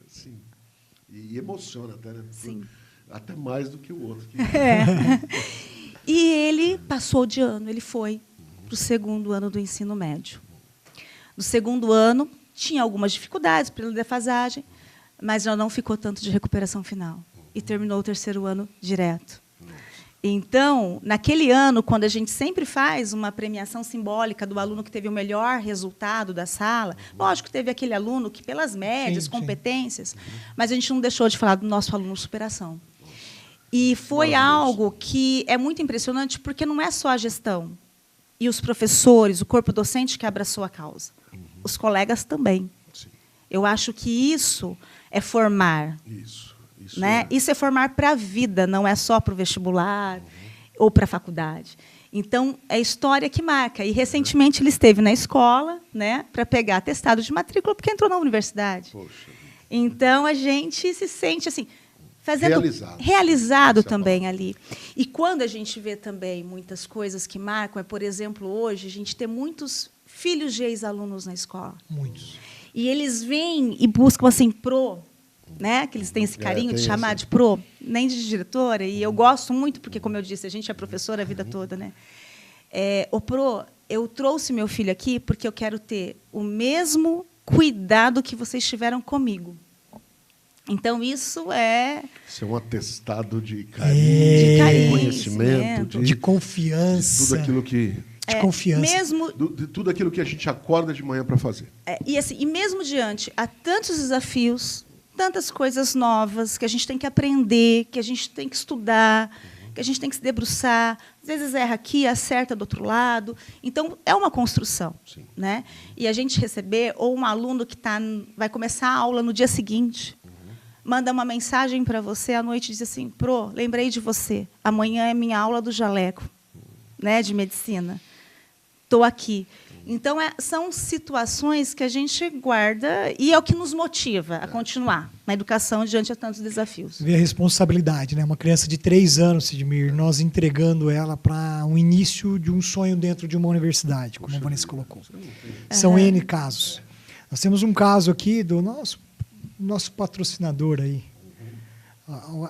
assim, e emociona até, né? Sim. Até mais do que o outro. E ele passou de ano, ele foi para o segundo ano do ensino médio. No segundo ano, tinha algumas dificuldades pela defasagem, mas já não ficou tanto de recuperação final. E terminou o terceiro ano direto. Então, naquele ano, quando a gente sempre faz uma premiação simbólica do aluno que teve o melhor resultado da sala, lógico que teve aquele aluno que, pelas médias, competências, mas a gente não deixou de falar do nosso aluno superação. E foi algo que é muito impressionante, porque não é só a gestão e os professores, o corpo docente que abraçou a causa. Os colegas também. Sim. Eu acho que isso é formar. Isso Né? Isso é formar para a vida, não é só para o vestibular ou para a faculdade. Então, é a história que marca. E, recentemente, ele esteve na escola, né, para pegar atestado de matrícula, porque entrou na universidade. Poxa. Então, a gente se sente assim, fazendo realizado também ali. E quando a gente vê também muitas coisas que marcam, por exemplo, hoje, a gente tem muitos filhos de ex-alunos na escola. Muitos. E eles vêm e buscam assim, né? Que eles têm esse carinho de chamar de pro, nem de diretora, e eu gosto muito, porque, como eu disse, a gente é professora a vida toda, né? O pro, eu trouxe meu filho aqui porque eu quero ter o mesmo cuidado que vocês tiveram comigo. Então, isso é um atestado de carinho, de conhecimento, de confiança. De tudo aquilo que... De confiança. Mesmo, de tudo aquilo que a gente acorda de manhã para fazer. E mesmo diante a tantos desafios, tantas coisas novas que a gente tem que aprender, que a gente tem que estudar, que a gente tem que se debruçar. Às vezes erra aqui, acerta do outro lado. Então, é uma construção. Né? E a gente receber, ou um aluno que vai começar a aula no dia seguinte, manda uma mensagem para você à noite e diz assim, pro, lembrei de você, amanhã é minha aula do jaleco, né, de medicina. Estou aqui. Então, são situações que a gente guarda e é o que nos motiva a continuar na educação diante de tantos desafios. Ver a responsabilidade, né? Uma criança de 3 anos, Sidmir, nós entregando ela para um início de um sonho dentro de uma universidade, como a Vanessa colocou. São N casos. Nós temos um caso aqui do nosso patrocinador aí,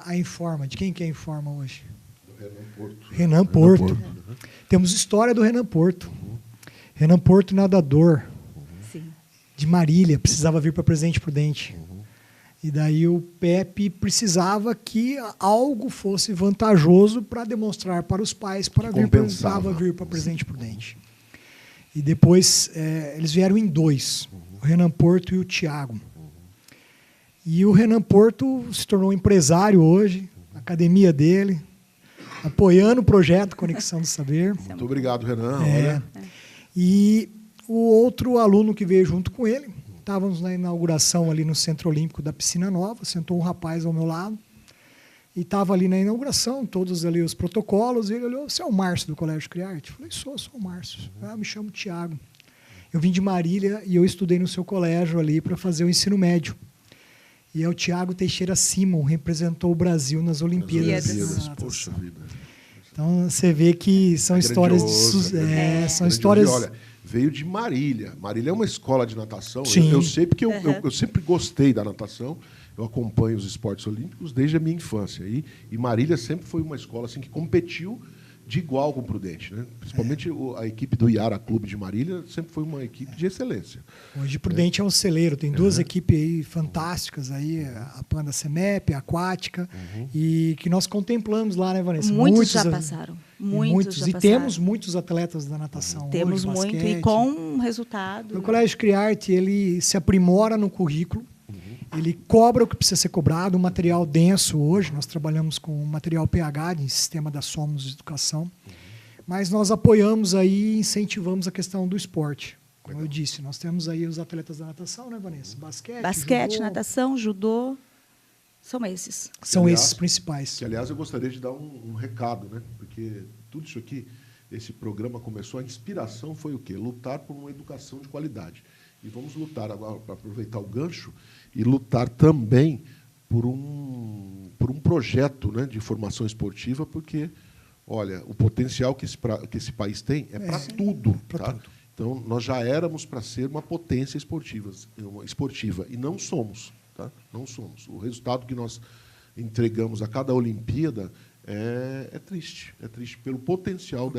a Informa. De quem que é a Informa hoje? Do Renan Porto. Renan Porto. Temos história do Renan Porto. Renan Porto, nadador, de Marília, precisava vir para Presidente Prudente. E daí o Pepe precisava que algo fosse vantajoso para demonstrar para os pais para vir para Presidente Prudente. E depois eles vieram em 2, o Renan Porto e o Tiago. E o Renan Porto se tornou empresário hoje, a academia dele, apoiando o projeto Conexão do Saber. Muito obrigado, Renan. Olha. E o outro aluno que veio junto com ele, estávamos na inauguração ali no Centro Olímpico da Piscina Nova, sentou um rapaz ao meu lado, e estava ali na inauguração, todos ali os protocolos, e ele olhou, você é o Márcio do Colégio Criarte? Eu falei, sou o Márcio. Me chamo Tiago. Eu vim de Marília e eu estudei no seu colégio ali para fazer o ensino médio. E é o Tiago Teixeira Simon, representou o Brasil nas Olimpíadas. Poxa vida. Então, você vê que são histórias de são histórias. Olha, veio de Marília. Marília é uma escola de natação. Sim. Eu sei porque eu sempre gostei da natação. Eu acompanho os esportes olímpicos desde a minha infância. E Marília sempre foi uma escola assim, que competiu de igual com o Prudente, né? Principalmente a equipe do Iara Clube de Marília sempre foi uma equipe de excelência. Hoje Prudente é um celeiro, tem 2 equipes aí fantásticas aí, a Panda Semep, a Aquática, e que nós contemplamos lá, né, Vanessa? Muitos já passaram. Muitos já passaram. Temos muitos atletas da natação. Temos hoje, muito basquete. E com resultado. O Colégio Criarte, ele se aprimora no currículo. Ele cobra o que precisa ser cobrado, um material denso hoje. Nós trabalhamos com material PH, de sistema da Somos de Educação. Mas nós apoiamos aí e incentivamos a questão do esporte. Como eu disse, nós temos aí os atletas da natação, né, Vanessa? Basquete, judô. natação, judô. São esses. São esses principais. Que, aliás, eu gostaria de dar um recado, né? Porque tudo isso aqui, esse programa começou, a inspiração foi o quê? Lutar por uma educação de qualidade. E vamos lutar agora, para aproveitar o gancho, e lutar também por um projeto, né, de formação esportiva, porque, olha, o potencial que esse país tem é para tudo. Tá? Então, nós já éramos para ser uma potência esportiva, e não somos. Tá? Não somos. O resultado que nós entregamos a cada Olimpíada é triste. É triste pelo potencial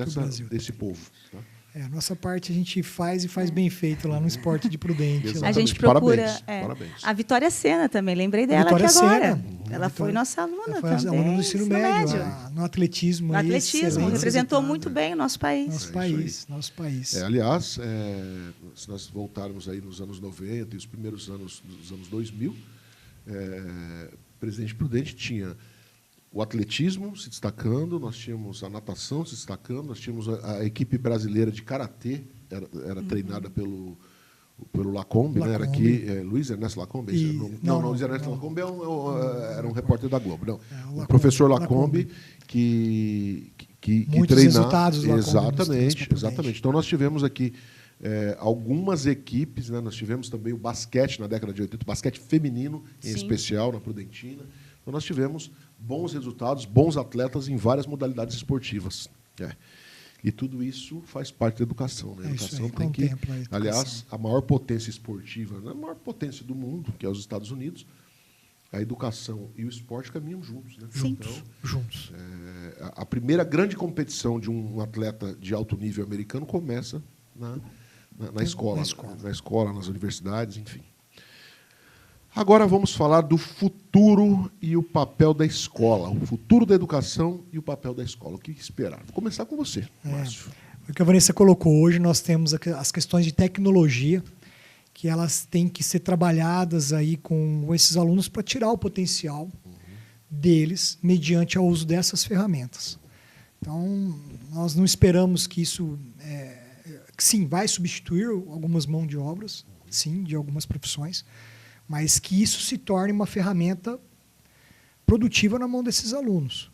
desse povo. Tá? A nossa parte a gente faz e faz bem feito lá no Esporte de Prudente. A gente procura. Parabéns. A Vitória Sena também, lembrei dela Vitória aqui agora. Sena. Ela foi nossa aluna também. Foi aluna do ensino médio. No atletismo. No atletismo, representou muito bem o nosso país. Nosso país. Aliás, se nós voltarmos aí nos anos 90 e os primeiros anos dos anos 2000, Presidente Prudente tinha o atletismo se destacando, nós tínhamos a natação se destacando, nós tínhamos a equipe brasileira de karatê, era treinada pelo Lacombe, né? Era aqui, Luiz Ernesto Lacombe? Não, Luiz Ernesto Lacombe era um repórter da Globo. Não, o professor Lacombe que muitos resultados exatamente. Então, nós tivemos aqui algumas equipes, né? Nós tivemos também o basquete na década de 80, o basquete feminino, em especial, na Prudentina. Então, nós tivemos bons resultados, bons atletas em várias modalidades esportivas. E tudo isso faz parte da educação. Né? A educação tem que... Aliás, a maior potência esportiva, a maior potência do mundo, que é os Estados Unidos, a educação e o esporte caminham juntos. Né? Juntos. A primeira grande competição de um atleta de alto nível americano começa na escola, nas universidades, enfim. Agora vamos falar do futuro e o papel da escola. O futuro da educação e o papel da escola. O que esperar? Vou começar com você, Márcio. O que a Vanessa colocou hoje, nós temos as questões de tecnologia, que elas têm que ser trabalhadas aí com esses alunos para tirar o potencial deles mediante o uso dessas ferramentas. Então, nós não esperamos que isso, sim, vai substituir algumas mãos de obras, sim, de algumas profissões, mas que isso se torne uma ferramenta produtiva na mão desses alunos.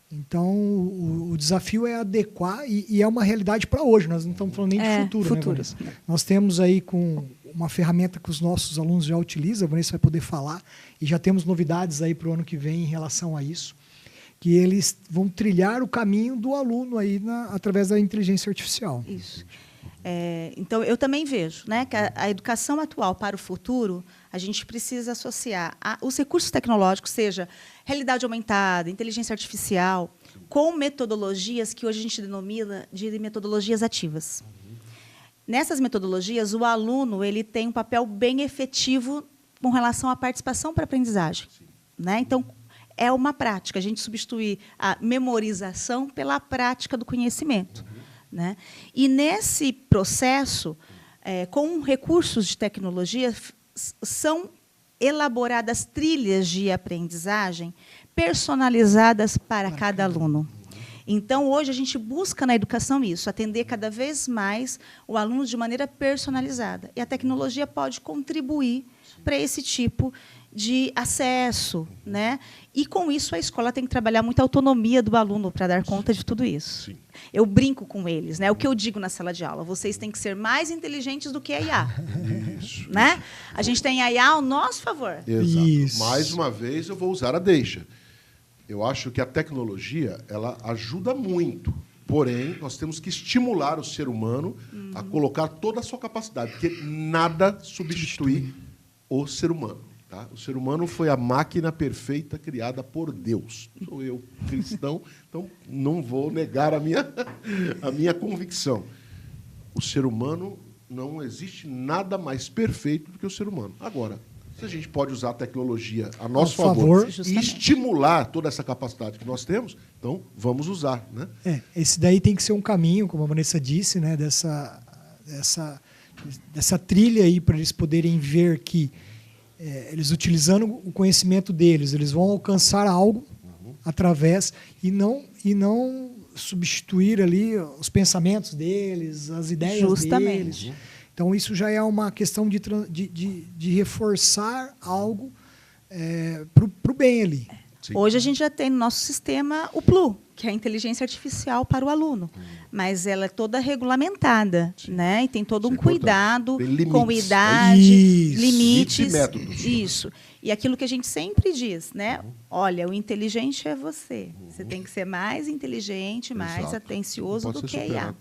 Então, o desafio é adequar, e é uma realidade para hoje, nós não estamos falando nem de futuro. Né, nós temos aí com uma ferramenta que os nossos alunos já utilizam, a Vanessa vai poder falar, e já temos novidades aí para o ano que vem em relação a isso, que eles vão trilhar o caminho do aluno aí através da inteligência artificial. Isso. Então, eu também vejo, né, que a educação atual para o futuro, a gente precisa associar os recursos tecnológicos, seja realidade aumentada, inteligência artificial, com metodologias que hoje a gente denomina de metodologias ativas. Nessas metodologias, o aluno ele tem um papel bem efetivo com relação à participação para a aprendizagem. Né? Então, é uma prática, a gente substituir a memorização pela prática do conhecimento. Né? E, nesse processo, com recursos de tecnologia, são elaboradas trilhas de aprendizagem personalizadas para cada aluno. Então, hoje, a gente busca na educação isso, atender cada vez mais o aluno de maneira personalizada. E a tecnologia pode contribuir para esse tipo de acesso, né? E, com isso, a escola tem que trabalhar muito a autonomia do aluno para dar conta de tudo isso. Eu brinco com eles, né? O que eu digo na sala de aula, vocês têm que ser mais inteligentes do que a IA. Né? A gente tem a IA ao nosso favor. Exato. Isso. Mais uma vez, eu vou usar a deixa. Eu acho que a tecnologia ela ajuda muito, porém, nós temos que estimular o ser humano a colocar toda a sua capacidade, porque nada substitui o ser humano. Tá? O ser humano foi a máquina perfeita criada por Deus. Sou eu, cristão, então não vou negar a minha convicção. O ser humano, não existe nada mais perfeito do que o ser humano. Agora, se a gente pode usar a tecnologia a nosso favor e estimular toda essa capacidade que nós temos, então vamos usar. Né? Esse daí tem que ser um caminho, como a Vanessa disse, né, dessa trilha aí para eles poderem ver que eles utilizando o conhecimento deles, eles vão alcançar algo através e não substituir ali os pensamentos deles, as ideias deles. Então, isso já é uma questão de reforçar algo para o bem ali. Sim. Hoje a gente já tem no nosso sistema o PLU, que é a inteligência artificial para o aluno. Mas ela é toda regulamentada, né? E tem todo um cuidado com idade, limites e métodos. Isso. E aquilo que a gente sempre diz, né? Olha, o inteligente é você. Você tem que ser mais inteligente, mais atencioso do que a IA.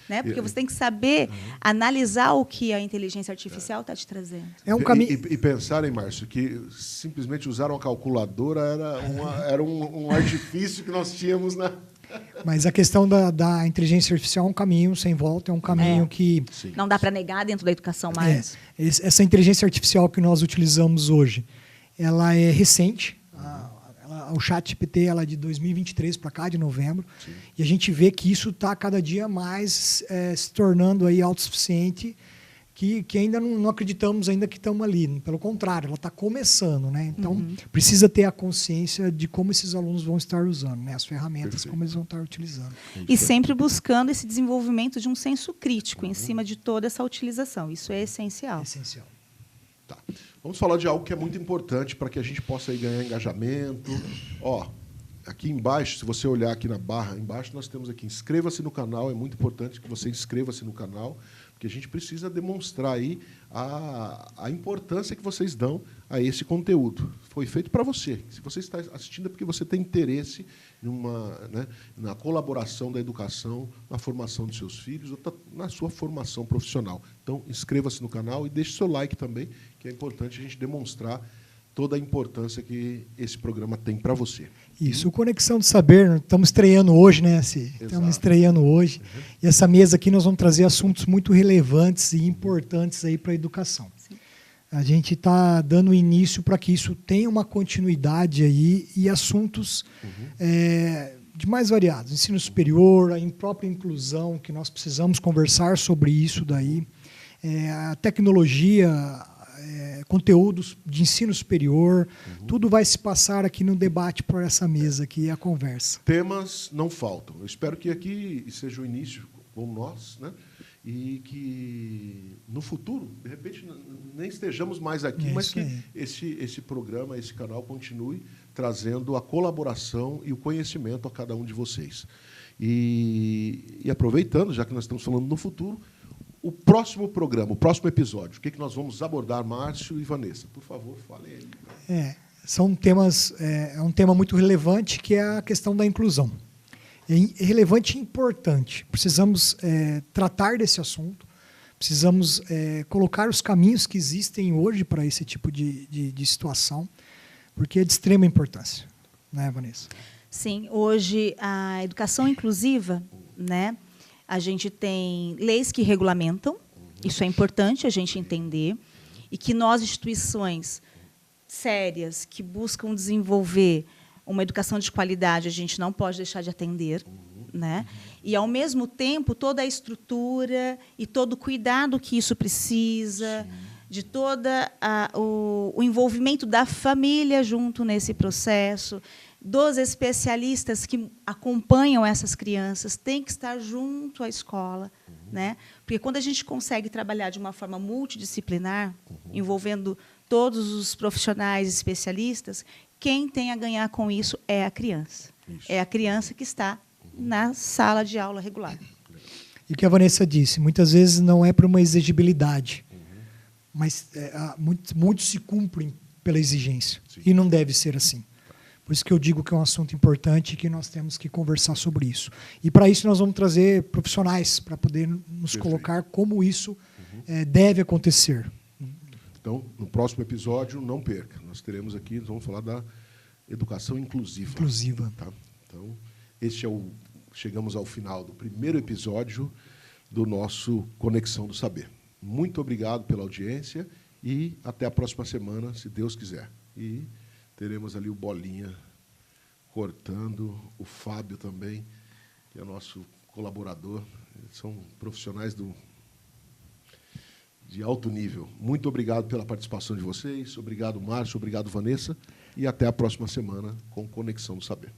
Né? Porque você tem que saber analisar o que a inteligência artificial está te trazendo. E pensarem, Márcio, que simplesmente usar uma calculadora era um artifício que nós tínhamos na... Mas a questão da inteligência artificial é um caminho sem volta, é um caminho que... Não dá para negar dentro da educação mais. Essa inteligência artificial que nós utilizamos hoje, ela é recente. O ChatGPT ela é de 2023 para cá, de novembro. Sim. E a gente vê que isso está cada dia mais se tornando aí autossuficiente, que ainda não acreditamos ainda que estamos ali. Pelo contrário, ela está começando, né? Então, precisa ter a consciência de como esses alunos vão estar usando, né? As ferramentas, como eles vão estar utilizando. E sempre buscando esse desenvolvimento de um senso crítico em cima de toda essa utilização. Isso é essencial. Essencial. Tá. Vamos falar de algo que é muito importante para que a gente possa aí ganhar engajamento. Ó, aqui embaixo, se você olhar aqui na barra embaixo, nós temos aqui inscreva-se no canal. É muito importante que você inscreva-se no canal, porque a gente precisa demonstrar aí a importância que vocês dão a esse conteúdo. Foi feito para você. Se você está assistindo é porque você tem interesse na colaboração da educação, na formação dos seus filhos, ou na sua formação profissional. Então, inscreva-se no canal e deixe seu like também, que é importante a gente demonstrar toda a importância que esse programa tem para você. Isso, o Conexão do Saber, estamos estreando hoje, né, estamos estreando hoje. E essa mesa aqui nós vamos trazer assuntos muito relevantes e importantes aí para a educação. Sim. A gente está dando início para que isso tenha uma continuidade aí e assuntos de mais variados. Ensino superior, a própria inclusão, que nós precisamos conversar sobre isso daí. A tecnologia, conteúdos de ensino superior, tudo vai se passar aqui no debate por essa mesa aqui, a conversa. Temas não faltam. Eu espero que aqui seja o início com nós, né? E que no futuro, de repente, nem estejamos mais aqui, mas que esse programa, esse canal continue trazendo a colaboração e o conhecimento a cada um de vocês. E aproveitando, já que nós estamos falando no futuro, o próximo programa, o próximo episódio, o que nós vamos abordar, Márcio e Vanessa? Por favor, falem aí. São temas, é um tema muito relevante, que é a questão da inclusão. É relevante e importante. Precisamos tratar desse assunto, precisamos colocar os caminhos que existem hoje para esse tipo de situação, porque é de extrema importância. Né, Vanessa? Sim, hoje a educação inclusiva, né? A gente tem leis que regulamentam, isso é importante a gente entender, e que nós, instituições sérias, que buscam desenvolver uma educação de qualidade, a gente não pode deixar de atender, né? E, ao mesmo tempo, toda a estrutura e todo o cuidado que isso precisa, de todo o envolvimento da família junto nesse processo, dos especialistas que acompanham essas crianças, tem que estar junto à escola, né? Porque quando a gente consegue trabalhar de uma forma multidisciplinar, envolvendo todos os profissionais especialistas, quem tem a ganhar com isso é a criança. É a criança que está na sala de aula regular. E o que a Vanessa disse, muitas vezes não é por uma exigibilidade, mas muitos se cumprem pela exigência. Sim. E não deve ser assim. Por isso que eu digo que é um assunto importante e que nós temos que conversar sobre isso. E, para isso, nós vamos trazer profissionais para poder nos colocar como isso deve acontecer. Então, no próximo episódio, não perca. Nós teremos aqui, nós vamos falar da educação inclusiva. Tá? Então, chegamos ao final do primeiro episódio do nosso Conexão do Saber. Muito obrigado pela audiência e até a próxima semana, se Deus quiser. E teremos ali o Bolinha cortando, o Fábio também, que é nosso colaborador. São profissionais de alto nível. Muito obrigado pela participação de vocês. Obrigado, Márcio. Obrigado, Vanessa. E até a próxima semana com Conexão do Saber.